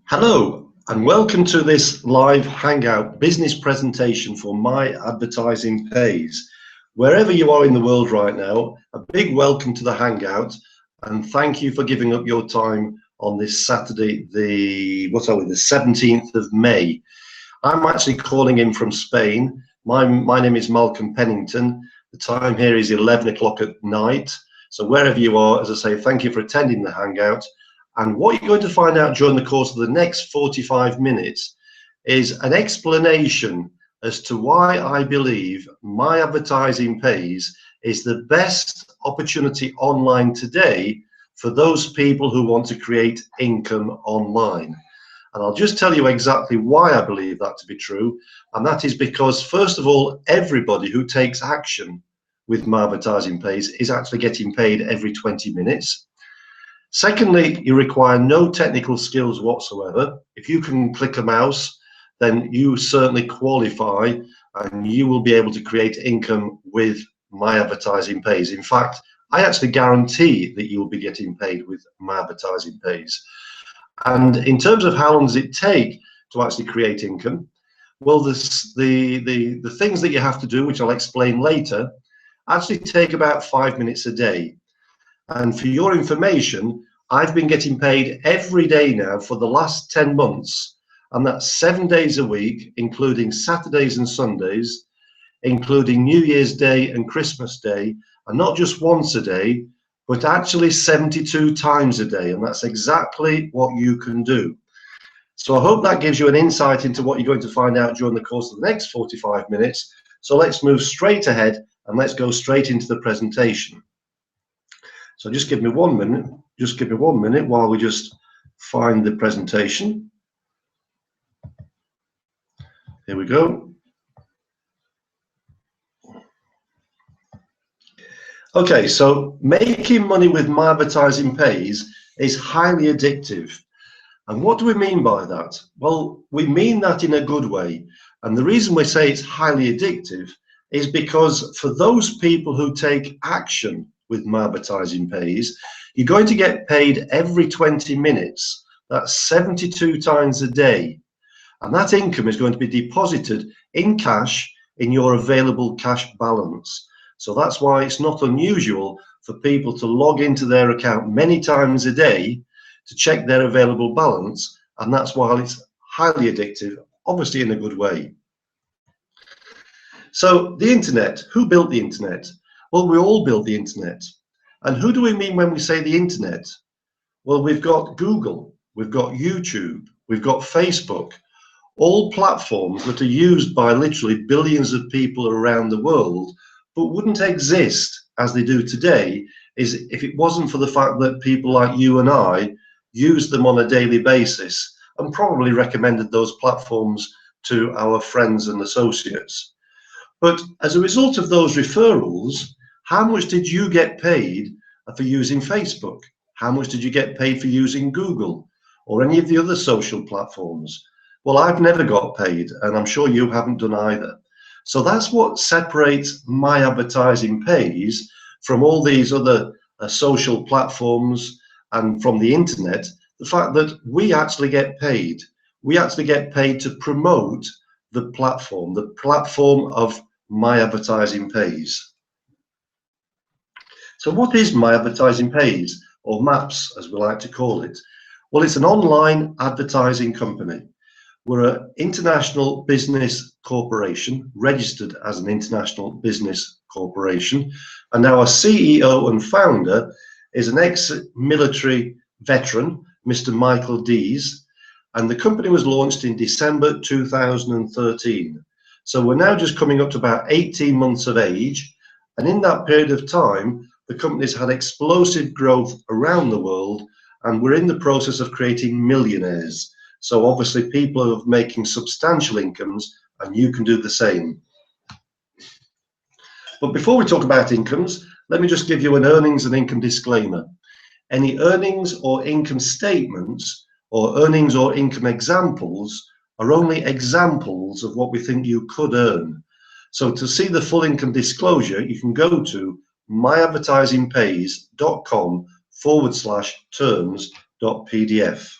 Hello and welcome to this live Hangout business presentation for My Advertising Pays. Wherever you are in the world right now, a big welcome to the Hangout and thank you for giving up your time on this Saturday, the 17th of May. I'm actually calling in from Spain. My name is Malcolm Pennington. The time here is 11 o'clock at night. So wherever you are, as I say, thank you for attending the Hangout. And what you're going to find out during the course of the next 45 minutes is an explanation as to why I believe My Advertising Pays is the best opportunity online today for those people who want to create income online. And I'll just tell you exactly why I believe that to be true. And that is because, first of all, everybody who takes action with My Advertising Pays is actually getting paid every 20 minutes. Secondly, you require no technical skills whatsoever. If you can click a mouse, then you certainly qualify and you will be able to create income with My Advertising Pays. In fact, I actually guarantee that you will be getting paid with My Advertising Pays. And in terms of how long does it take to actually create income, well, the things that you have to do, which I'll explain later, actually take about 5 minutes a day. And for your information, I've been getting paid every day now for the last 10 months, and that's 7 days a week, including Saturdays and Sundays, including New Year's Day and Christmas Day, and not just once a day, but actually 72 times a day, and that's exactly what you can do. So I hope that gives you an insight into what you're going to find out during the course of the next 45 minutes. So let's move straight ahead and let's go straight into the presentation. So just give me 1 minute, while we just find the presentation. Here we go. Okay, so making money with My Advertising Pays is highly addictive. And what do we mean by that? Well, we mean that in a good way. And the reason we say it's highly addictive is because for those people who take action with My Advertising Pays, you're going to get paid every 20 minutes. That's 72 times a day. And that income is going to be deposited in cash in your available cash balance. So that's why it's not unusual for people to log into their account many times a day to check their available balance. And that's why it's highly addictive, obviously in a good way. So the internet, who built the internet? Well, we all built the internet. And who do we mean when we say the internet? Well, we've got Google, we've got YouTube, we've got Facebook, all platforms that are used by literally billions of people around the world, but wouldn't exist as they do today if it wasn't for the fact that people like you and I use them on a daily basis and probably recommended those platforms to our friends and associates. But as a result of those referrals, how much did you get paid for using Facebook? How much did you get paid for using Google or any of the other social platforms? Well, I've never got paid, and I'm sure you haven't done either. So that's what separates My Advertising Pays from all these other social platforms and from the internet, the fact that we actually get paid. We actually get paid to promote the platform of My Advertising Pays. So what is My Advertising Pays, or MAPS as we like to call it? Well, it's an online advertising company. We're an international business corporation, registered as an international business corporation, and our CEO and founder is an ex-military veteran, Mr. Michael Dees, and the company was launched in December 2013. So we're now just coming up to about 18 months of age, and in that period of time, the company's had explosive growth around the world, and we're in the process of creating millionaires. So obviously people are making substantial incomes, and you can do the same. But before we talk about incomes, let me just give you an earnings and income disclaimer. Any earnings or income statements or earnings or income examples are only examples of what we think you could earn. So to see the full income disclosure, you can go to myadvertisingpays.com/terms.pdf.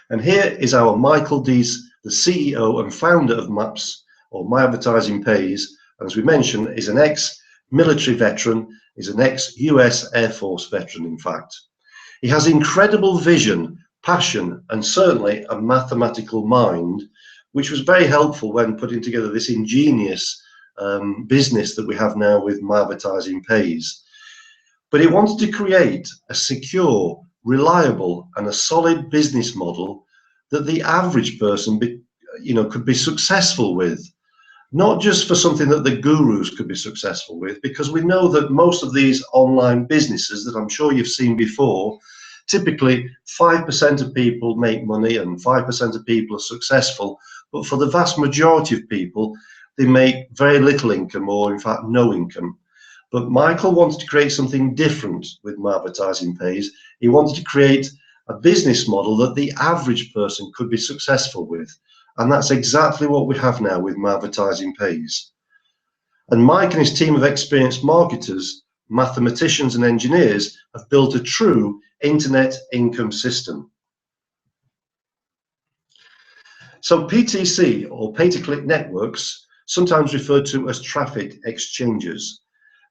And here is our Michael Dees, the CEO and founder of MAPS, or My Advertising Pays. And as we mentioned, is an ex-military veteran, is an ex-US Air Force veteran, in fact. He has incredible vision, passion, and certainly a mathematical mind, which was very helpful when putting together this ingenious business that we have now with My Advertising Pays. But he wanted to create a secure, reliable, and a solid business model that the average person could be successful with. Not just for something that the gurus could be successful with, because we know that most of these online businesses that I'm sure you've seen before, typically 5% of people make money and 5% of people are successful. But for the vast majority of people, they make very little income, or in fact no income. But Michael wanted to create something different with My Advertising Pays. He wanted to create a business model that the average person could be successful with. And that's exactly what we have now with My Advertising Pays. And Mike and his team of experienced marketers, mathematicians and engineers have built a true internet income system. So PTC, or pay-to-click networks, sometimes referred to as traffic exchanges.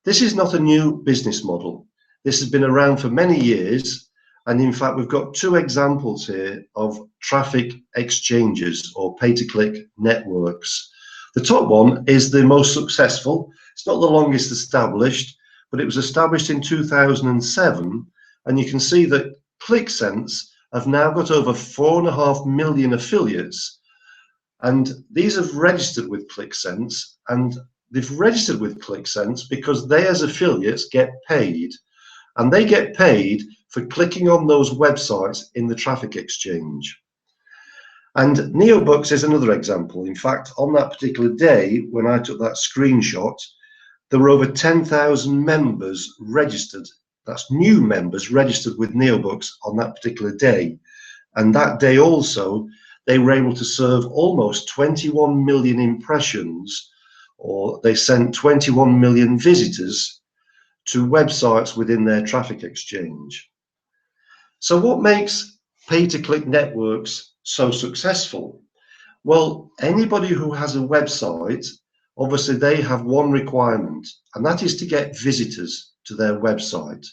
This is not a new business model. This has been around for many years. And in fact, we've got two examples here of traffic exchanges or pay-to-click networks. The top one is the most successful. It's not the longest established, but it was established in 2007. And you can see that ClickSense have now got over 4.5 million affiliates. And these have registered with ClickSense, and they've registered with ClickSense because they as affiliates get paid. And they get paid for clicking on those websites in the traffic exchange. And Neobucks is another example. In fact, on that particular day, when I took that screenshot, there were over 10,000 members registered. That's new members registered with Neobucks on that particular day. And that day also, they were able to serve almost 21 million impressions, or they sent 21 million visitors to websites within their traffic exchange. So what makes pay-to-click networks so successful? Well, anybody who has a website, obviously they have one requirement, and that is to get visitors to their website.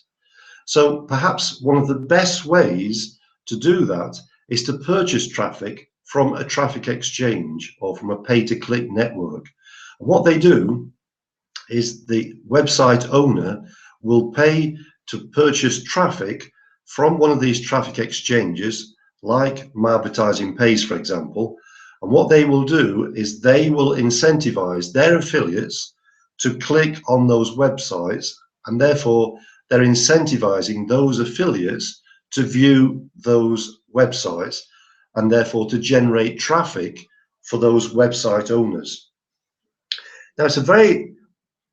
So perhaps one of the best ways to do that is to purchase traffic from a traffic exchange or from a pay-to-click network. And what they do is the website owner will pay to purchase traffic from one of these traffic exchanges, like My Advertising Pays, for example. And what they will do is they will incentivize their affiliates to click on those websites, and therefore they're incentivizing those affiliates to view those websites and therefore to generate traffic for those website owners. Now, it's a very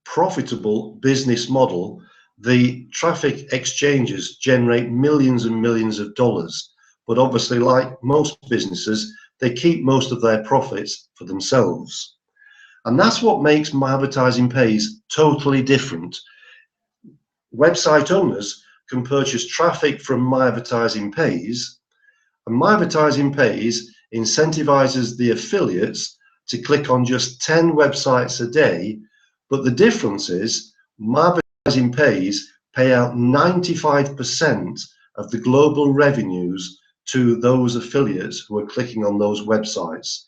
profitable business model. The traffic exchanges generate millions and millions of dollars, but obviously, like most businesses, they keep most of their profits for themselves. And that's what makes My Advertising Pays totally different. Website owners can purchase traffic from My Advertising Pays, and My Advertising Pays incentivizes the affiliates to click on just 10 websites a day. But the difference is My Advertising Pays pay out 95% of the global revenues to those affiliates who are clicking on those websites.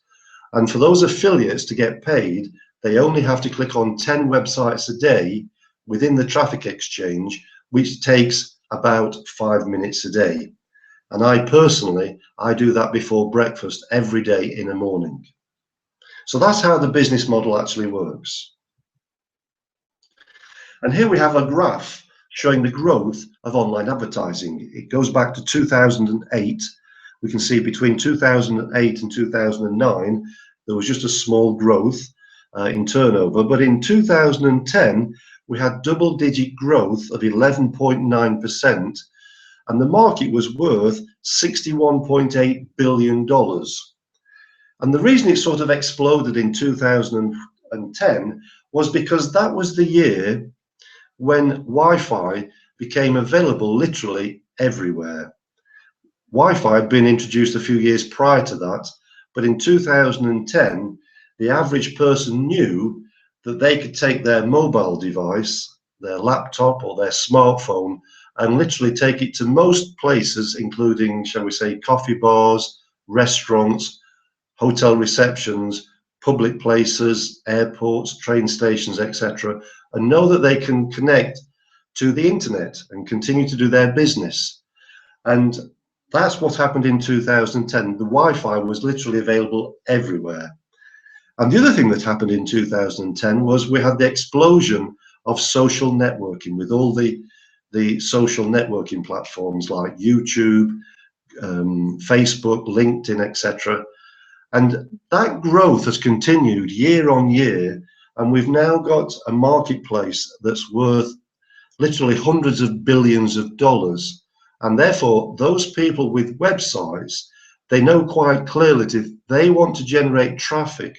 And for those affiliates to get paid, they only have to click on 10 websites a day within the traffic exchange, which takes about 5 minutes a day. And I personally do that before breakfast every day in the morning. So that's how the business model actually works. And here we have a graph showing the growth of online advertising. It goes back to 2008. We can see between 2008 and 2009, there was just a small growth in turnover. But in 2010, we had double-digit growth of 11.9%, and the market was worth $61.8 billion. And the reason it sort of exploded in 2010 was because that was the year when Wi-Fi became available literally everywhere. Wi-Fi had been introduced a few years prior to that, but in 2010, the average person knew that they could take their mobile device, their laptop or their smartphone, and literally take it to most places, including, shall we say, coffee bars, restaurants, hotel receptions, public places, airports, train stations, etc., and know that they can connect to the internet and continue to do their business. And that's what happened in 2010. The Wi-Fi was literally available everywhere. And the other thing that happened in 2010 was we had the explosion of social networking with all the social networking platforms like YouTube, Facebook, LinkedIn, etc. And that growth has continued year on year. And we've now got a marketplace that's worth literally hundreds of billions of dollars. And therefore, those people with websites, they know quite clearly that if they want to generate traffic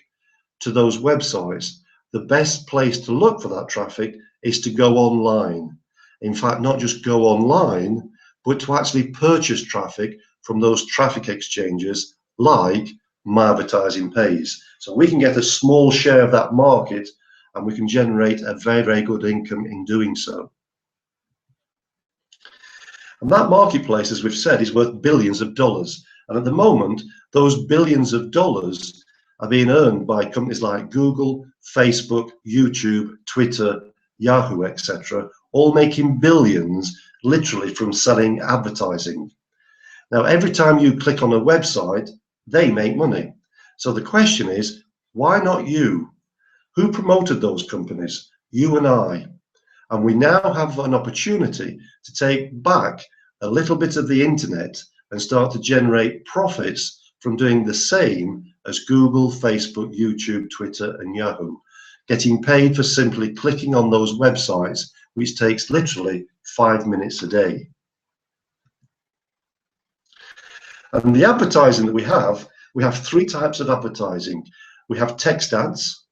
to those websites, the best place to look for that traffic is to go online. In fact, not just go online, but to actually purchase traffic from those traffic exchanges like My Advertising Pays. So we can get a small share of that market and we can generate a very, very good income in doing so. And that marketplace, as we've said, is worth billions of dollars. And at the moment, those billions of dollars are being earned by companies like Google, Facebook, YouTube, Twitter, Yahoo, etc., all making billions literally from selling advertising. Now, every time you click on a website, they make money. So the question is, why not you? Who promoted those companies? You and I. And we now have an opportunity to take back a little bit of the internet and start to generate profits from doing the same as Google, Facebook, YouTube, Twitter, and Yahoo, getting paid for simply clicking on those websites, which takes literally 5 minutes a day. And the advertising that we have three types of advertising. We have text ads,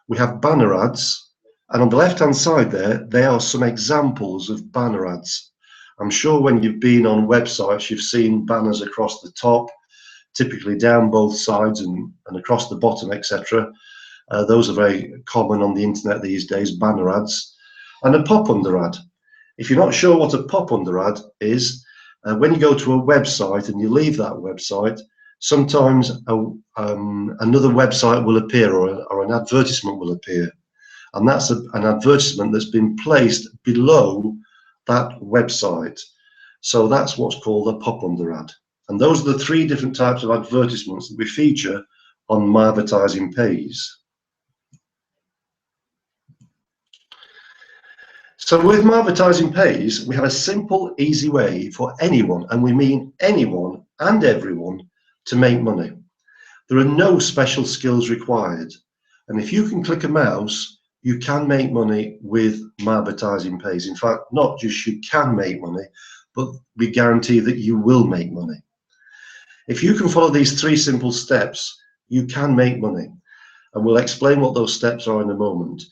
we have banner ads, and on the left-hand side there are some examples of banner ads. I'm sure when you've been on websites, you've seen banners across the top, typically down both sides and across the bottom, etc. Those are very common on the internet these days, banner ads. And a pop-under ad. If you're not sure what a pop-under ad is, when you go to a website and you leave that website, sometimes another website will appear or an advertisement will appear. And that's an advertisement that's been placed below that website. So that's what's called a pop-under ad. And those are the three different types of advertisements that we feature on My Advertising Pays. So with My Advertising Pays, we have a simple, easy way for anyone, and we mean anyone and everyone, to make money. There are no special skills required. And if you can click a mouse, you can make money with My Advertising Pays. In fact, not just you can make money, but we guarantee that you will make money. If you can follow these three simple steps, you can make money. And we'll explain what those steps are in a moment.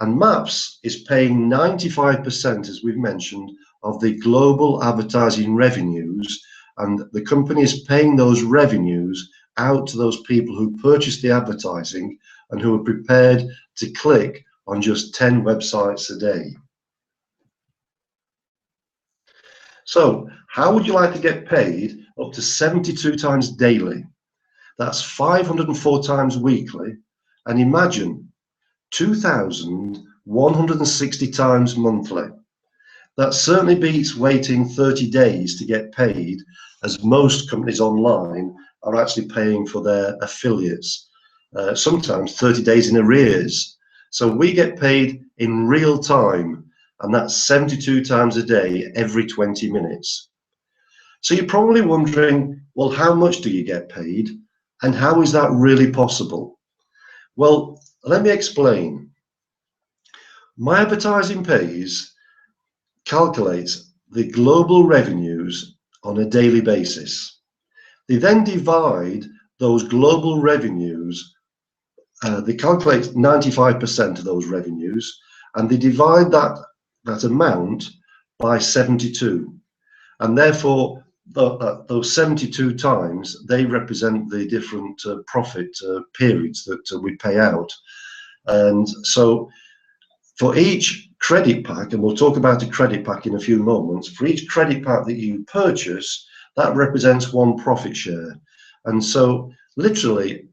And MAPS is paying 95%, as we've mentioned, of the global advertising revenues, and the company is paying those revenues out to those people who purchase the advertising and who are prepared to click on just 10 websites a day. So how would you like to get paid up to 72 times daily? That's 504 times weekly, and imagine 2,160 times monthly. That certainly beats waiting 30 days to get paid, as most companies online are actually paying for their affiliates, sometimes 30 days in arrears. So we get paid in real time, and that's 72 times a day, every 20 minutes. So you're probably wondering, well, how much do you get paid, and how is that really possible? Well, let me explain. My Advertising Pays calculates the global revenues on a daily basis. They then divide those global revenues, they calculate 95% of those revenues, and they divide that amount by 72. And therefore, those 72 times, they represent the different profit periods that we pay out. And so for each credit pack, and we'll talk about a credit pack in a few moments, for each credit pack that you purchase, that represents one profit share. And so literally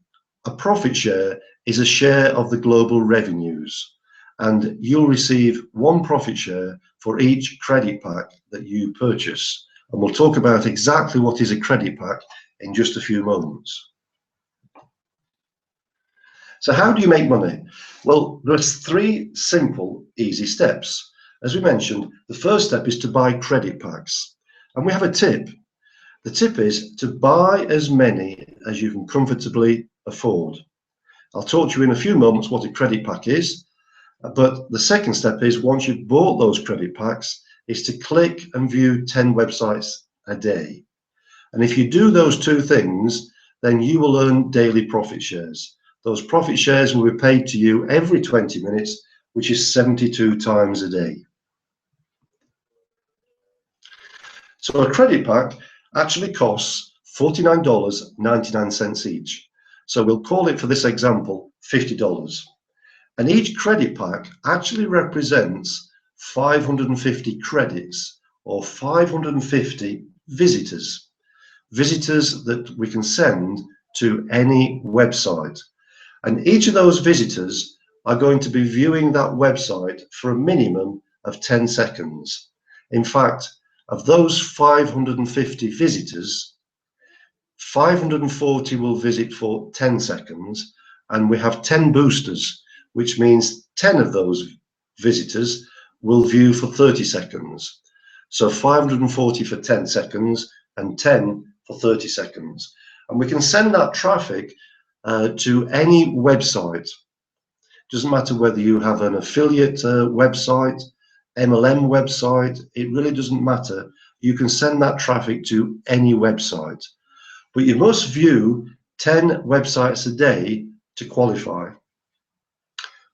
a profit share is a share of the global revenues, and you'll receive one profit share for each credit pack that you purchase. And we'll talk about exactly what is a credit pack in just a few moments. So how do you make money? Well, there's three simple, easy steps. As we mentioned, the first step is to buy credit packs. And we have a tip. The tip is to buy as many as you can comfortably afford. I'll talk to you in a few moments what a credit pack is. But the second step is, once you've bought those credit packs, is to click and view 10 websites a day. And if you do those two things, then you will earn daily profit shares. Those profit shares will be paid to you every 20 minutes, which is 72 times a day. So a credit pack actually costs $49.99 each. So we'll call it, for this example, $50. And each credit pack actually represents 550 credits, or 550 visitors that we can send to any website. And each of those visitors are going to be viewing that website for a minimum of 10 seconds. In fact, of those 550 visitors, 540 will visit for 10 seconds, and we have 10 boosters, which means 10 of those visitors will view for 30 seconds. So 540 for 10 seconds and 10 for 30 seconds. And we can send that traffic to any website. Doesn't matter whether you have an affiliate website, MLM website, it really doesn't matter. You can send that traffic to any website. But you must view 10 websites a day to qualify,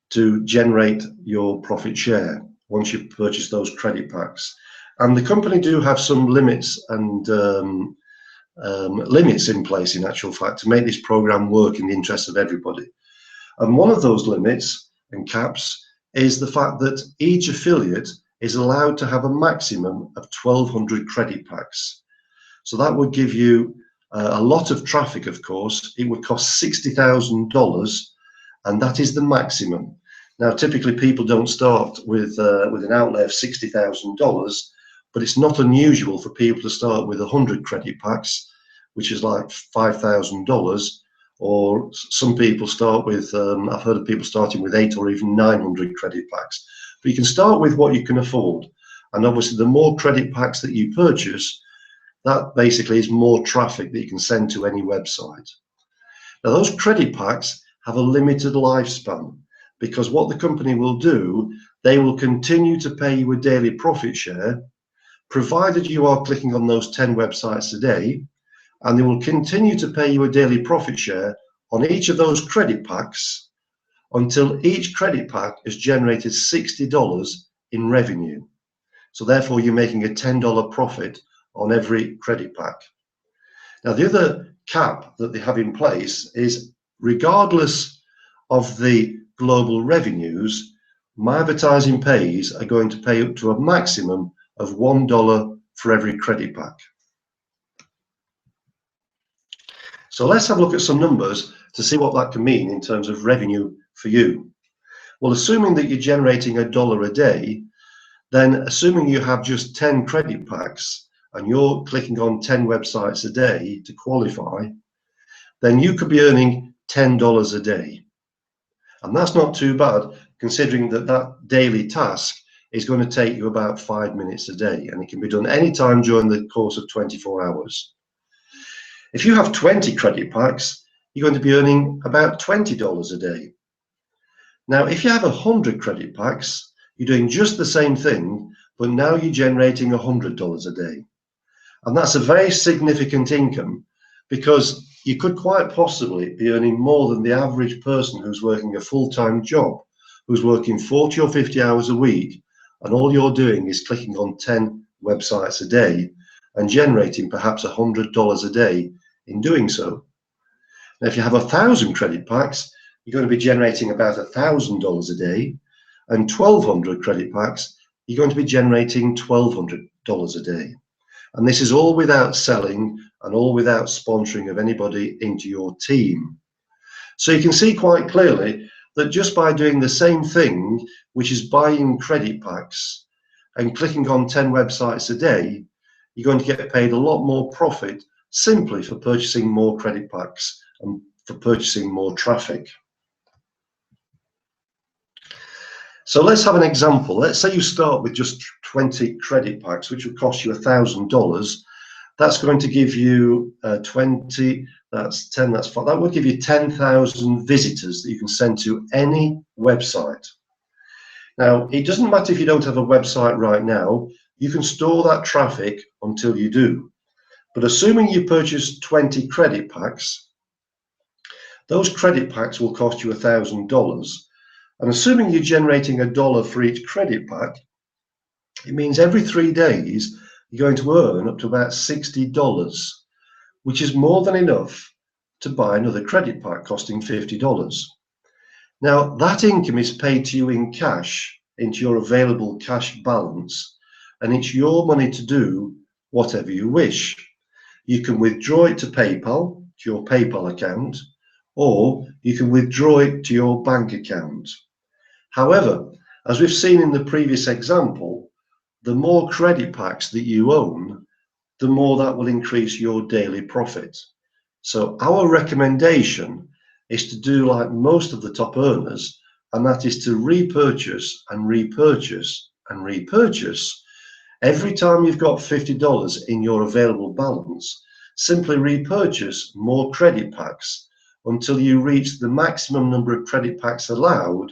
to generate your profit share once you purchase those credit packs. And the company do have some limits and limits in place, in actual fact, to make this program work in the interest of everybody. And one of those limits and caps is the fact that each affiliate is allowed to have a maximum of 1,200 credit packs. So that would give you a lot of traffic, of course. It would cost $60,000, and that is the maximum. Now, typically people don't start with an outlay of $60,000, but it's not unusual for people to start with 100 credit packs, which is like $5,000, or some people start with, I've heard of people starting with 800 or even 900 credit packs. But you can start with what you can afford. And obviously the more credit packs that you purchase, that basically is more traffic that you can send to any website. Now, those credit packs have a limited lifespan, because what the company will do, they will continue to pay you a daily profit share, provided you are clicking on those 10 websites a day, and they will continue to pay you a daily profit share on each of those credit packs until each credit pack has generated $60 in revenue. So therefore, you're making a $10 profit on every credit pack. Now, the other cap that they have in place is, regardless of the global revenues, my advertising pays are going to pay up to a maximum of $1 for every credit pack. So let's have a look at some numbers to see what that can mean in terms of revenue for you. Well, assuming that you're generating $1 a day, then assuming you have just 10 credit packs and you're clicking on 10 websites a day to qualify, then you could be earning $10 a day. And that's not too bad, considering that that daily task is going to take you about 5 minutes a day, and it can be done anytime during the course of 24 hours. If you have 20 credit packs, you're going to be earning about $20 a day. Now, if you have 100 credit packs, you're doing just the same thing, but now you're generating $100 a day. And that's a very significant income, because you could quite possibly be earning more than the average person who's working a full-time job, who's working 40 or 50 hours a week, and all you're doing is clicking on 10 websites a day. and generating perhaps $100 a day in doing so. Now, if you have 1,000 credit packs, you're going to be generating about $1,000 a day, and 1,200 credit packs, you're going to be generating $1,200 a day. And this is all without selling and all without sponsoring of anybody into your team. So you can see quite clearly that just by doing the same thing, which is buying credit packs and clicking on 10 websites a day, you're going to get paid a lot more profit simply for purchasing more credit packs and for purchasing more traffic. So let's have an example. Let's say you start with just 20 credit packs, which would cost you $1,000. That's going to give you 20, that's 10, that's 5. That would give you 10,000 visitors that you can send to any website. Now, it doesn't matter if you don't have a website right now, you can store that traffic until you do. But assuming you purchase 20 credit packs, those credit packs will cost you $1,000. And assuming you're generating $1 for each credit pack, it means every 3 days you're going to earn up to about $60, which is more than enough to buy another credit pack costing $50. Now, that income is paid to you in cash into your available cash balance, and it's your money to do whatever you wish. You can withdraw it to PayPal, to your PayPal account, or you can withdraw it to your bank account. However, as we've seen in the previous example, the more credit packs that you own, the more that will increase your daily profit. So our recommendation is to do like most of the top earners, and that is to repurchase and repurchase and repurchase. Every time you've got $50 in your available balance, simply repurchase more credit packs until you reach the maximum number of credit packs allowed,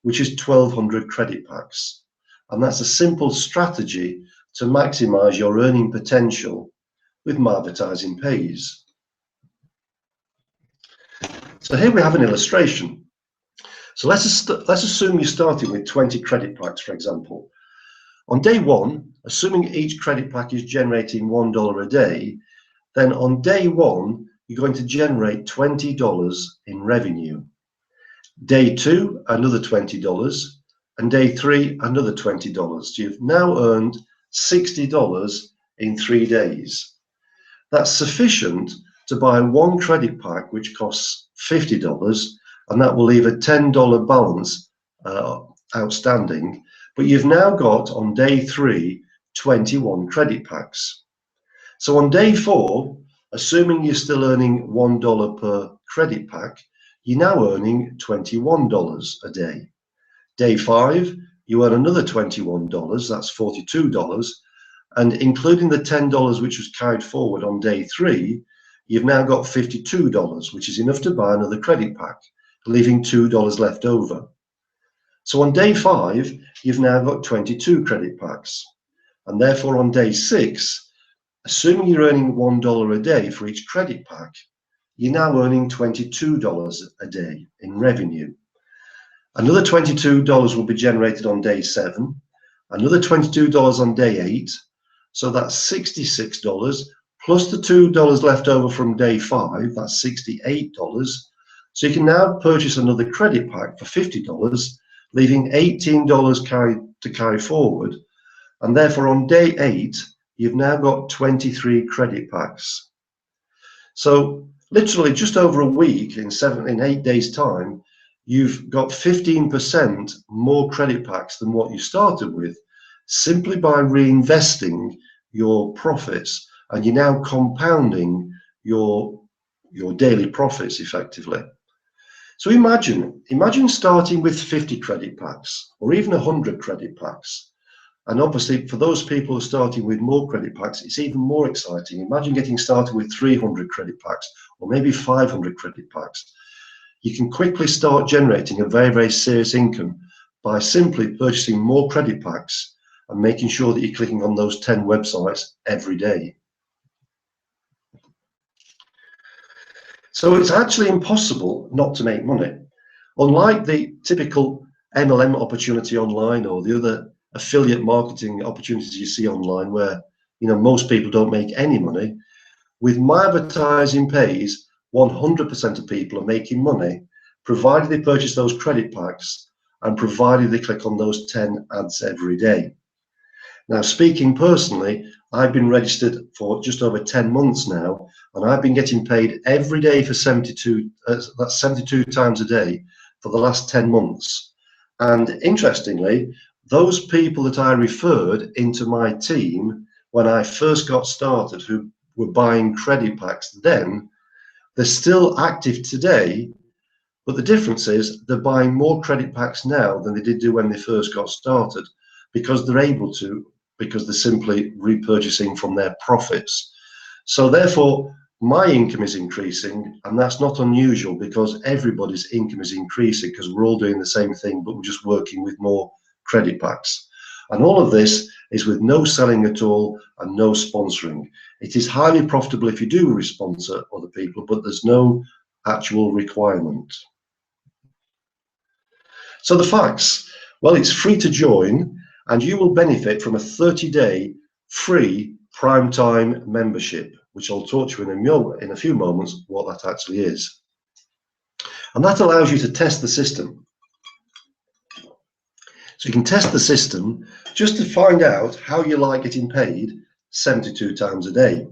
which is 1,200 credit packs. And that's a simple strategy to maximize your earning potential with My Advertising Pays. So here we have an illustration. So let's assume you're starting with 20 credit packs, for example. On day one, assuming each credit pack is generating $1 a day, then on day one, you're going to generate $20 in revenue. Day two, another $20, and day three, another $20. So you've now earned $60 in 3 days. That's sufficient to buy one credit pack, which costs $50, and that will leave a $10 balance outstanding. But you've now got, on day three, 21 credit packs. So on day four, assuming you're still earning $1 per credit pack, you're now earning $21 a day. Day five, you earn another $21, that's $42, and including the $10 which was carried forward on day three, you've now got $52, which is enough to buy another credit pack, leaving $2 left over. So on day five, you've now got 22 credit packs, and therefore on day six, assuming you're earning $1 a day for each credit pack, you're now earning $22 a day in revenue. Another $22 will be generated on day seven, another $22 on day eight, so that's $66, plus the $2 left over from day five, that's $68. So you can now purchase another credit pack for $50, leaving $18 to carry forward, and therefore on day eight, you've now got 23 credit packs. So literally just over a week, in 8 days time, you've got 15% more credit packs than what you started with, simply by reinvesting your profits, and you're now compounding your daily profits effectively. So imagine starting with 50 credit packs or even 100 credit packs. And obviously for those people who are starting with more credit packs, it's even more exciting. Imagine getting started with 300 credit packs or maybe 500 credit packs. You can quickly start generating a very, very serious income by simply purchasing more credit packs and making sure that you're clicking on those 10 websites every day. So it's actually impossible not to make money. Unlike the typical MLM opportunity online or the other affiliate marketing opportunities you see online, where most people don't make any money. With My Advertising Pays, 100% of people are making money, provided they purchase those credit packs and provided they click on those 10 ads every day. Now, speaking personally, I've been registered for just over 10 months now, and I've been getting paid every day for 72, that's 72 times a day for the last 10 months. And interestingly, those people that I referred into my team when I first got started, who were buying credit packs then, they're still active today, but the difference is they're buying more credit packs now than they did do when they first got started, because they're able to, because they're simply repurchasing from their profits. So therefore, my income is increasing, and that's not unusual because everybody's income is increasing because we're all doing the same thing, but we're just working with more credit packs. And all of this is with no selling at all and no sponsoring. It is highly profitable if you do sponsor other people, but there's no actual requirement. So the facts, well, it's free to join, and you will benefit from a 30-day free primetime membership, which I'll talk to you in a few moments what that actually is. And that allows you to test the system. So you can test the system just to find out how you like getting paid 72 times a day.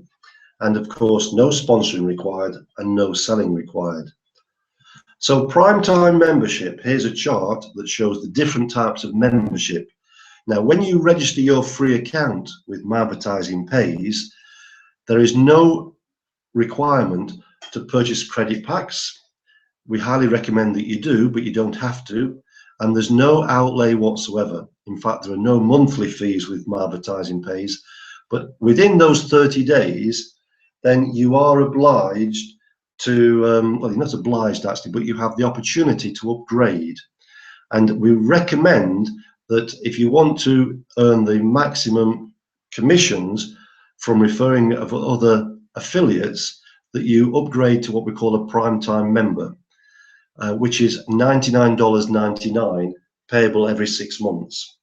And of course, no sponsoring required and no selling required. So primetime membership, here's a chart that shows the different types of membership. Now, when you register your free account with My Advertising Pays, there is no requirement to purchase credit packs. We highly recommend that you do, but you don't have to. And there's no outlay whatsoever. In fact, there are no monthly fees with My Advertising Pays. But within those 30 days, then you are obliged to, well, you're not obliged actually, but you have the opportunity to upgrade. And we recommend that if you want to earn the maximum commissions from referring of other affiliates, that you upgrade to what we call a primetime member, which is $99.99 payable every 6 months.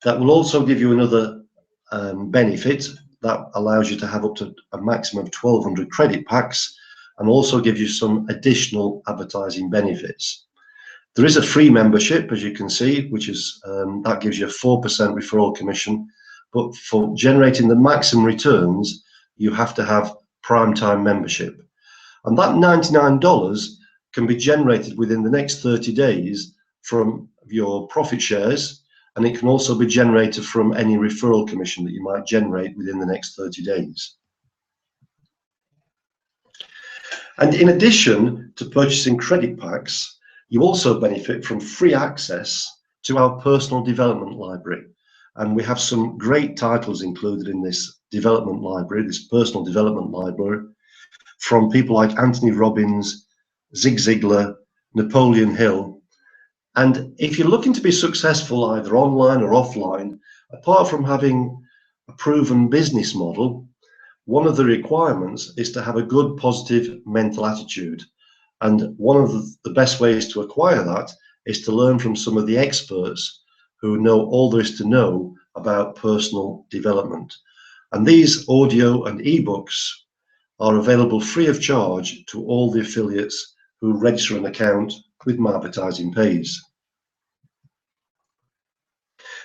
That will also give you another benefit that allows you to have up to a maximum of 1,200 credit packs, and also gives you some additional advertising benefits. There is a free membership, as you can see, which is that gives you a 4% referral commission, but for generating the maximum returns, you have to have primetime membership. And that $99 can be generated within the next 30 days from your profit shares, and it can also be generated from any referral commission that you might generate within the next 30 days. And in addition to purchasing credit packs, you also benefit from free access to our personal development library. And we have some great titles included in this development library, this personal development library, from people like Anthony Robbins, Zig Ziglar, Napoleon Hill. And if you're looking to be successful either online or offline, apart from having a proven business model, one of the requirements is to have a good positive mental attitude. And one of the best ways to acquire that is to learn from some of the experts who know all there is to know about personal development. And these audio and ebooks are available free of charge to all the affiliates who register an account with My Advertising Pays.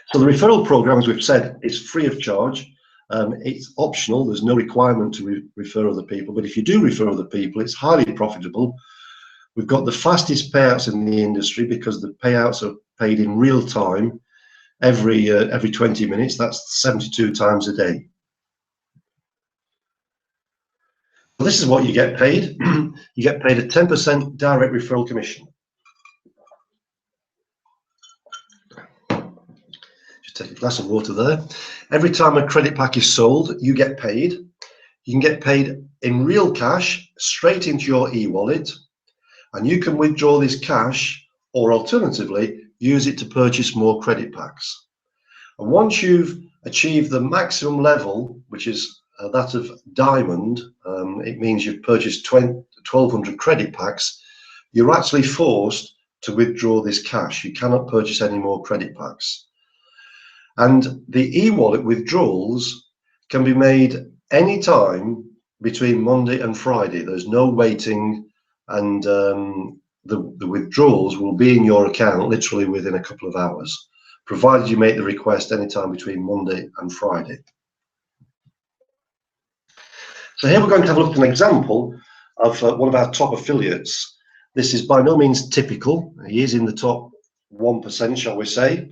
So the referral program, as we've said, is free of charge. It's optional. There's no requirement to refer other people, but if you do refer other people, it's highly profitable. We've got the fastest payouts in the industry because the payouts are paid in real time every 20 minutes. That's 72 times a day. So this is what you get paid. You get paid a 10% direct referral commission. Just take a glass of water there. Every time a credit pack is sold, you get paid. You can get paid in real cash straight into your e-wallet, and you can withdraw this cash or alternatively use it to purchase more credit packs. And once you've achieved the maximum level, which is that of diamond, it means you've purchased 1,200 credit packs, you're actually forced to withdraw this cash. You cannot purchase any more credit packs. And the e-wallet withdrawals can be made any time between Monday and Friday. There's no waiting, and the withdrawals will be in your account literally within a couple of hours, provided you make the request anytime between Monday and Friday. So here we're going to have a look at an example of one of our top affiliates. This is by no means typical. He is in the top 1%, shall we say,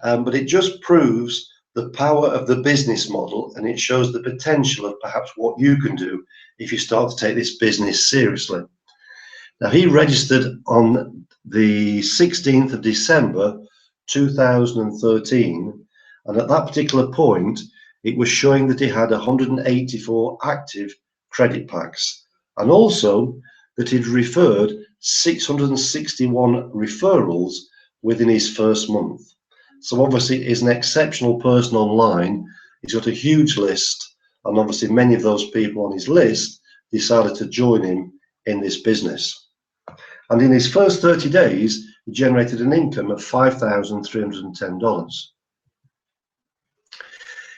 but it just proves the power of the business model, and it shows the potential of perhaps what you can do if you start to take this business seriously. Now, he registered on the 16th of December 2013, and at that particular point it was showing that he had 184 active credit packs, and also that he'd referred 661 referrals within his first month. So obviously he's an exceptional person online. He's got a huge list, and obviously many of those people on his list decided to join him in this business. And in his first 30 days, he generated an income of $5,310.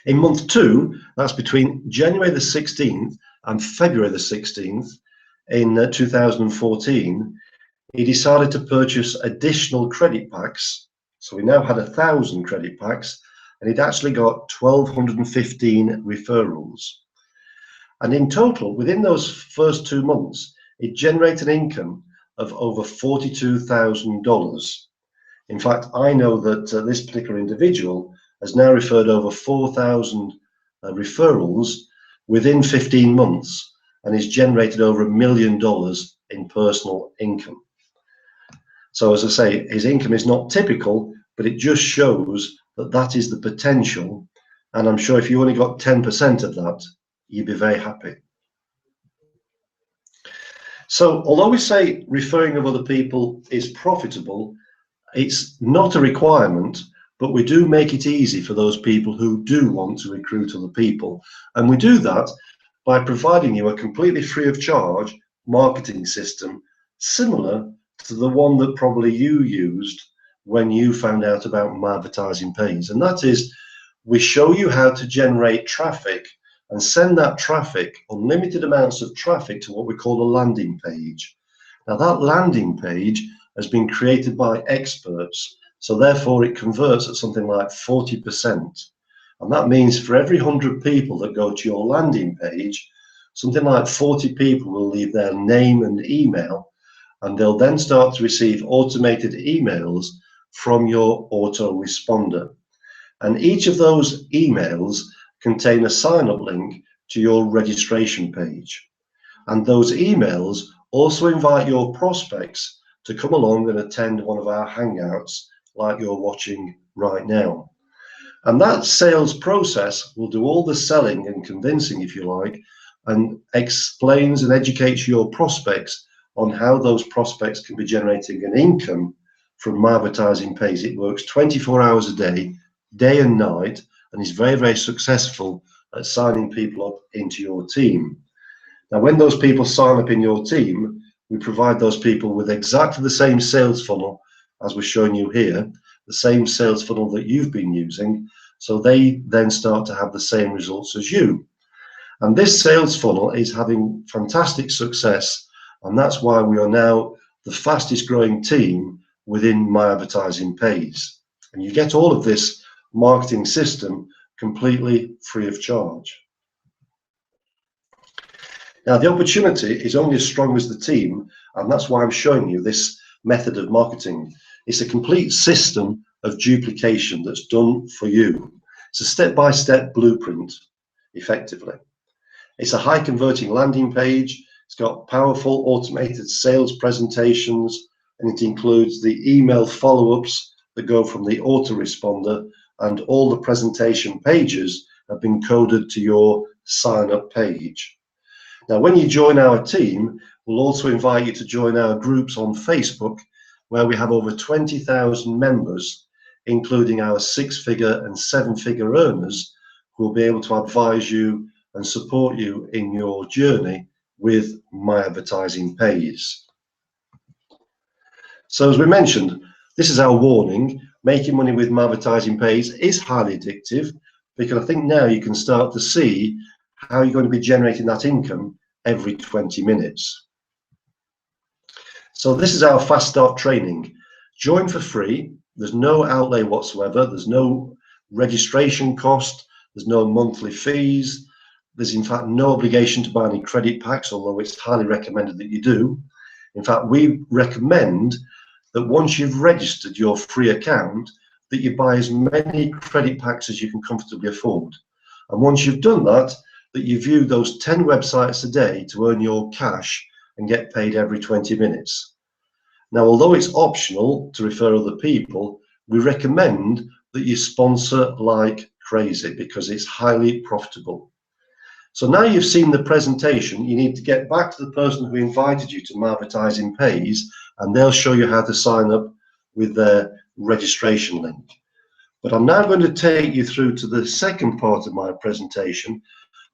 In month 2, that's between January the 16th and February the 16th in 2014, he decided to purchase additional credit packs. So he now had 1,000 credit packs, and he'd actually got 1,215 referrals. And in total, within those first 2 months, it generated an income of over $42,000. In fact, I know that this particular individual has now referred over 4,000 referrals within 15 months, and has generated over $1 million in personal income. So as I say, his income is not typical, but it just shows that that is the potential. And I'm sure if you only got 10% of that, you'd be very happy. So although we say referring of other people is profitable, it's not a requirement, but we do make it easy for those people who do want to recruit other people. And we do that by providing you a completely free of charge marketing system, similar to the one that probably you used when you found out about My Advertising Pays. And that is, we show you how to generate traffic and send that traffic, unlimited amounts of traffic, to what we call a landing page. Now that landing page has been created by experts, so therefore it converts at something like 40%. And that means for every 100 people that go to your landing page, something like 40 people will leave their name and email, and they'll then start to receive automated emails from your autoresponder. And each of those emails contain a sign-up link to your registration page. And those emails also invite your prospects to come along and attend one of our Hangouts like you're watching right now. And that sales process will do all the selling and convincing, if you like, and explains and educates your prospects on how those prospects can be generating an income from My Advertising Pays. It works 24 hours a day and night, and is very, very successful at signing people up into your team. Now, when those people sign up in your team, we provide those people with exactly the same sales funnel as we're showing you here, the same sales funnel that you've been using, so they then start to have the same results as you. And this sales funnel is having fantastic success, and that's why we are now the fastest growing team within My Advertising Pays. And you get all of this marketing system completely free of charge. Now, the opportunity is only as strong as the team, and that's why I'm showing you this method of marketing. It's a complete system of duplication that's done for you. It's a step-by-step blueprint, effectively. It's a high converting landing page. It's got powerful automated sales presentations, and it includes the email follow-ups that go from the autoresponder, and all the presentation pages have been coded to your sign-up page. Now, when you join our team, we'll also invite you to join our groups on Facebook, where we have over 20,000 members, including our 6-figure and 7-figure earners, who will be able to advise you and support you in your journey with My Advertising Pays. So as we mentioned, this is our warning. Making money with My Advertising Pays is highly addictive, because I think now you can start to see how you're going to be generating that income every 20 minutes. So this is our fast start training. Join for free. There's no outlay whatsoever. There's no registration cost. There's no monthly fees. There's in fact no obligation to buy any credit packs, although it's highly recommended that you do. In fact, we recommend that once you've registered your free account, that you buy as many credit packs as you can comfortably afford. And once you've done that, that you view those 10 websites a day to earn your cash and get paid every 20 minutes. Now, although it's optional to refer other people, we recommend that you sponsor like crazy because it's highly profitable. So now you've seen the presentation, you need to get back to the person who invited you to My Advertising Pays, and they'll show you how to sign up with their registration link. But I'm now going to take you through to the second part of my presentation,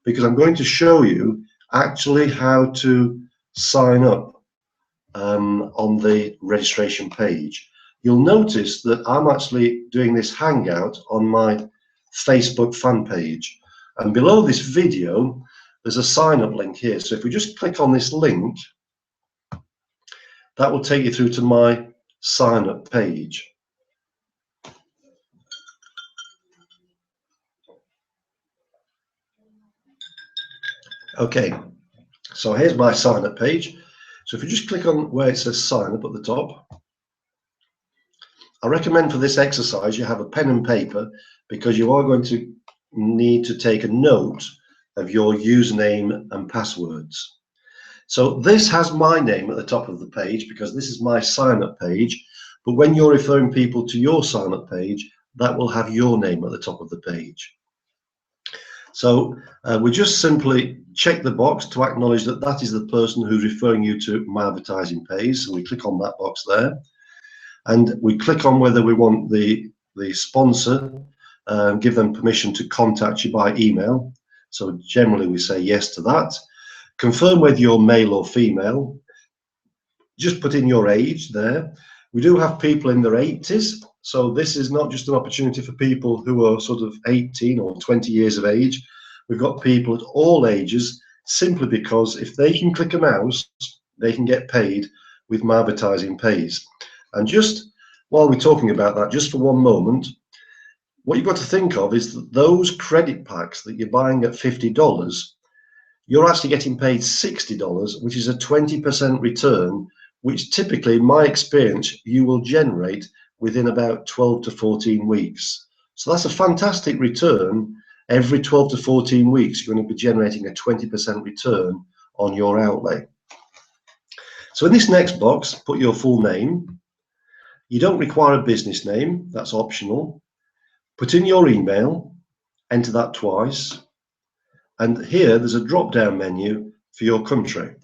because I'm going to show you actually how to sign up on the registration page. You'll notice that I'm actually doing this Hangout on my Facebook fan page. And below this video, there's a sign up link here. So if we just click on this link, that will take you through to my sign up page. Okay, so here's my sign up page. So if you just click on where it says sign up at the top, I recommend for this exercise you have a pen and paper, because you are going to need to take a note of your username and passwords. So this has my name at the top of the page because this is my sign up page, but when you're referring people to your sign up page, that will have your name at the top of the page. So we just simply check the box to acknowledge that that is the person who's referring you to My Advertising Pays. So we click on that box there, and we click on whether we want the sponsor, give them permission to contact you by email. So generally we say yes to that. Confirm whether you're male or female. Just put in your age there. We do have people in their 80s. So this is not just an opportunity for people who are sort of 18 or 20 years of age. We've got people at all ages, simply because if they can click a mouse, they can get paid with My Advertising Pays. And just while we're talking about that, just for one moment, what you've got to think of is that those credit packs that you're buying at $50, you're actually getting paid $60, which is a 20% return, which typically, in my experience, you will generate within about 12 to 14 weeks. So that's a fantastic return. Every 12 to 14 weeks, you're going to be generating a 20% return on your outlay. So in this next box, put your full name. You don't require a business name, that's optional. Put in your email, enter that twice. And here there's a drop-down menu for your country.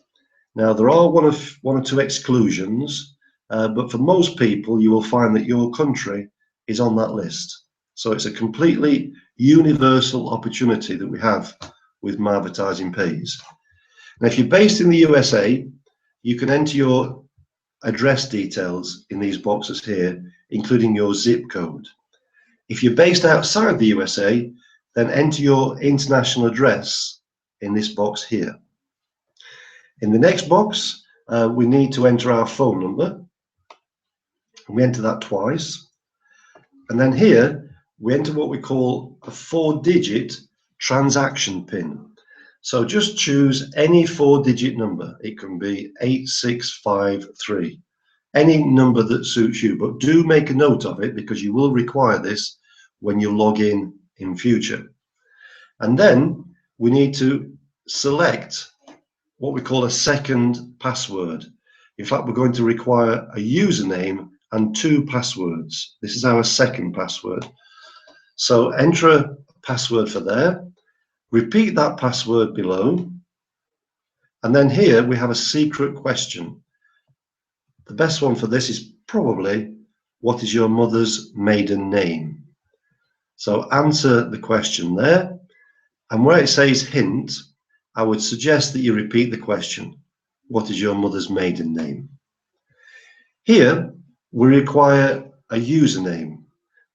Now there are one or two exclusions, but for most people you will find that your country is on that list. So it's a completely universal opportunity that we have with My Advertising Pays. Now if you're based in the USA, you can enter your address details in these boxes here, including your zip code. If you're based outside the USA, then enter your international address in this box here. In the next box, we need to enter our phone number. We enter that twice. And then here, we enter what we call a 4-digit transaction PIN. So just choose any 4-digit number. It can be 8653, any number that suits you, but do make a note of it because you will require this when you log in future. And then we need to select what we call a second password. In fact, we're going to require a username and 2 passwords. This is our second password. So enter a password for there, repeat that password below, and then here we have a secret question. The best one for this is probably, what is your mother's maiden name? So answer the question there, and where it says hint, I would suggest that you repeat the question. What is your mother's maiden name? Here, we require a username.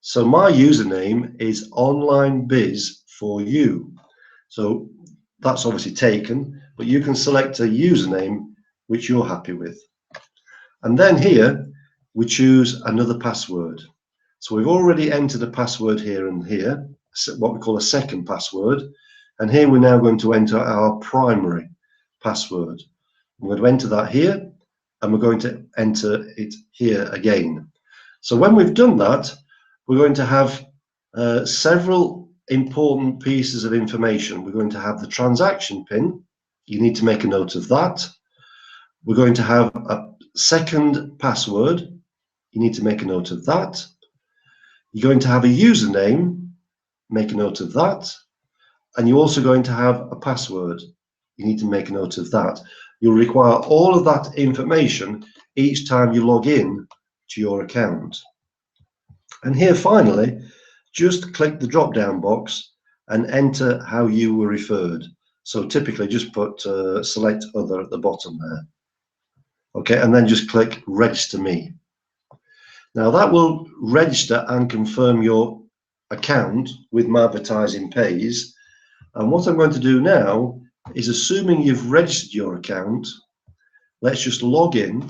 So my username is online biz for you. So that's obviously taken, but you can select a username which you're happy with. And then here we choose another password. So we've already entered a password here and here, what we call a second password. And here we're now going to enter our primary password. We're going to enter that here, and we're going to enter it here again. So when we've done that, we're going to have several important pieces of information. We're going to have the transaction PIN. You need to make a note of that. We're going to have a second password. You need to make a note of that. You're going to have a username. Make a note of that. And you're also going to have a password. You need to make a note of that. You'll require all of that information each time you log in to your account. And here finally, just click the drop down box and enter how you were referred. So typically just put select other at the bottom there. Okay, and then just click register me. Now that will register and confirm your account with My Advertising Pays. And what I'm going to do now is, assuming you've registered your account, let's just log in.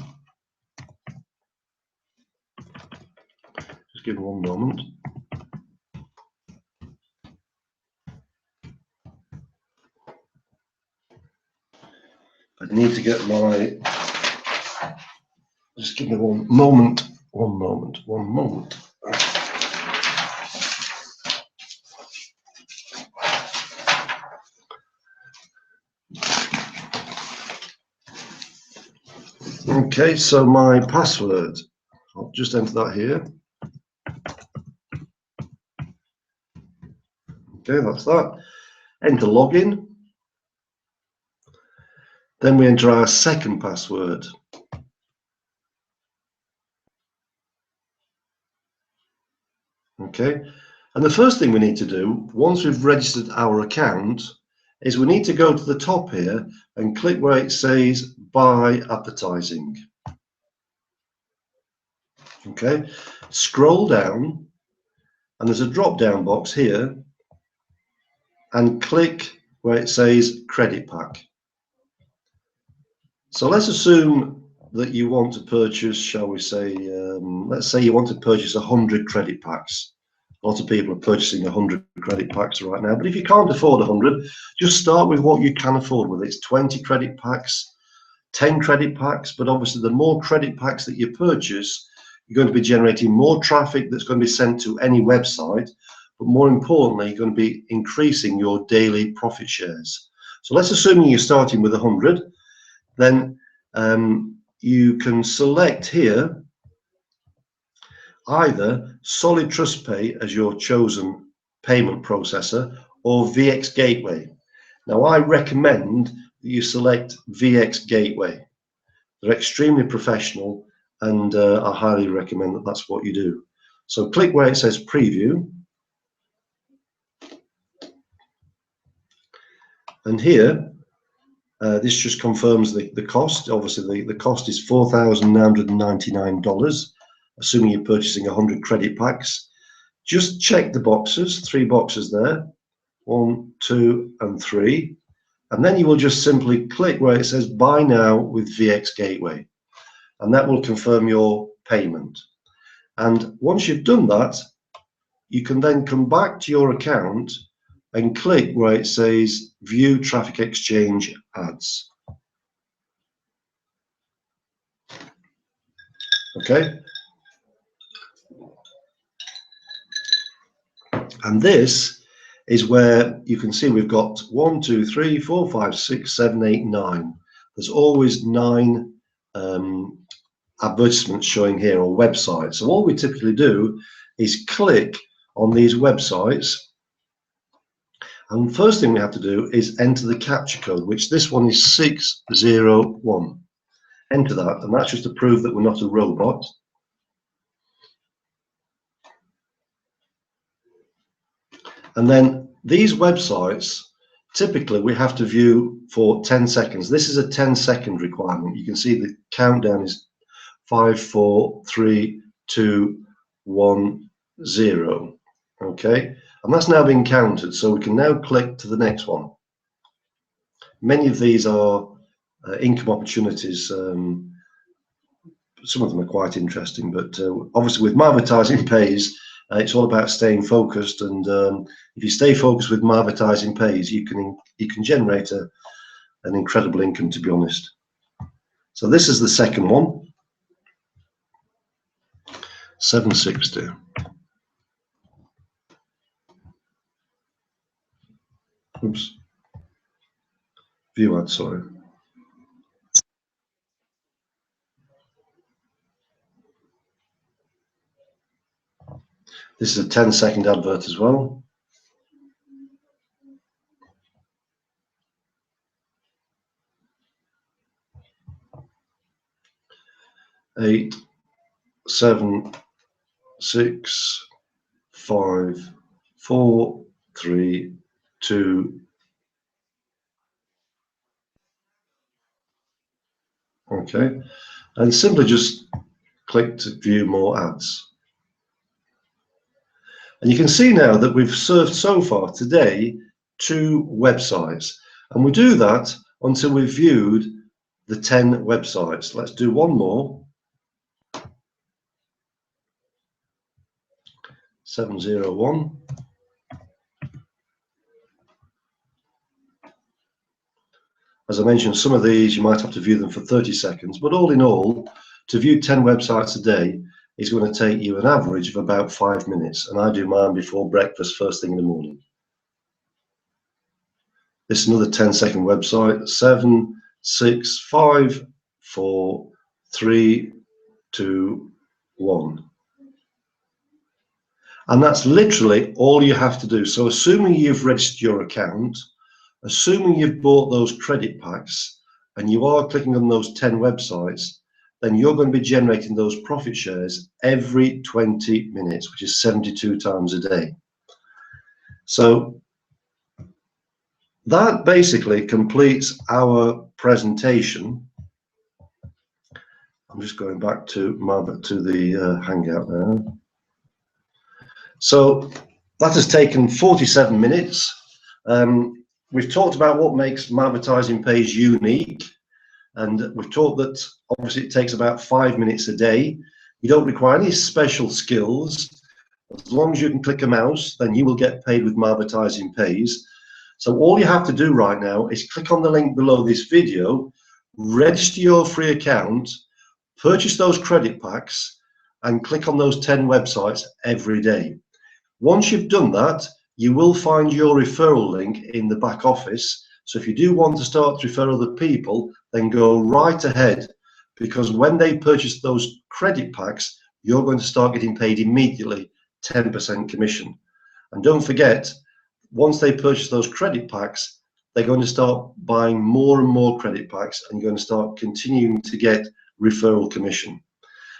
Just give me one moment. I need to get my, just give me one moment. Okay, so my password, I'll just enter that here. Okay, that's that. Enter login. Then we enter our second password. Okay, and the first thing we need to do once we've registered our account is we need to go to the top here and click where it says buy advertising. Okay, scroll down and there's a drop down box here and click where it says credit pack. So let's assume that you want to purchase, shall we say, let's say you want to purchase 100 credit packs. A lot of people are purchasing 100 credit packs right now, but if you can't afford 100, just start with what you can afford, whether it's 20 credit packs, 10 credit packs, but obviously the more credit packs that you purchase, you're going to be generating more traffic that's going to be sent to any website, but more importantly, you're going to be increasing your daily profit shares. So let's assume you're starting with 100, then you can select here either Solid Trust Pay as your chosen payment processor or VX Gateway. Now I recommend that you select VX Gateway. They're extremely professional, and I highly recommend that that's what you do. So click where it says preview, and here this just confirms the cost. Obviously the cost is $4,999, assuming you're purchasing 100 credit packs. Just check the boxes, 3 boxes there, 1, 2, and 3, and then you will just simply click where it says buy now with VX Gateway, and that will confirm your payment. And once you've done that, you can then come back to your account and click where it says view traffic exchange ads. Okay, and this is where you can see we've got 1, 2, 3, 4, 5, 6, 7, 8, 9. There's always 9 advertisements showing here, or websites. So all we typically do is click on these websites, and the first thing we have to do is enter the captcha code, which this one is 601. Enter that, and that's just to prove that we're not a robot. And then these websites, typically we have to view for 10 seconds. This is a 10-second requirement. You can see the countdown is 5, 4, 3, 2, 1, 0. Okay, and that's now been counted, so we can now click to the next one. Many of these are income opportunities. Some of them are quite interesting, but obviously with My Advertising Pays, it's all about staying focused, and if you stay focused with My Advertising Pays, you can generate an incredible income, to be honest. So this is the second one, 760. Oops. View ad, sorry. This is a 10-second advert as well. 8, 7, 6, 5, 4, 3, 2. Okay, and simply just click to view more ads. And you can see now that we've served so far today 2 websites, and we do that until we've viewed the 10 websites. Let's do one more. 701. As I mentioned, some of these you might have to view them for 30 seconds, but all in all, to view 10 websites a day is going to take you an average of about 5 minutes, and I do mine before breakfast first thing in the morning. This is another 10-second website. 7, 6, 5, 4, 3, 2, 1. And that's literally all you have to do. So assuming you've registered your account, assuming you've bought those credit packs, and you are clicking on those 10 websites, then you're going to be generating those profit shares every 20 minutes, which is 72 times a day. So that basically completes our presentation. I'm just going back to the Hangout now. So that has taken 47 minutes. We've talked about what makes My Advertising Pays unique, and we've talked that obviously it takes about 5 minutes a day. You don't require any special skills. As long as you can click a mouse, then you will get paid with My Advertising Pays. So all you have to do right now is click on the link below this video, register your free account, purchase those credit packs, and click on those 10 websites every day. Once you've done that, you will find your referral link in the back office. So if you do want to start to refer other people, then go right ahead, because when they purchase those credit packs, you're going to start getting paid immediately 10% commission. And don't forget, once they purchase those credit packs, they're going to start buying more and more credit packs, and you're going to start continuing to get referral commission.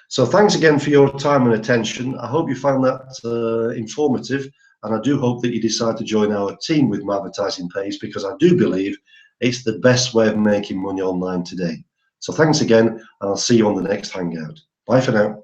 So thanks again for your time and attention. I hope you found that informative, and I do hope that you decide to join our team with My Advertising Pays, because I do believe it's the best way of making money online today. So thanks again, and I'll see you on the next Hangout. Bye for now.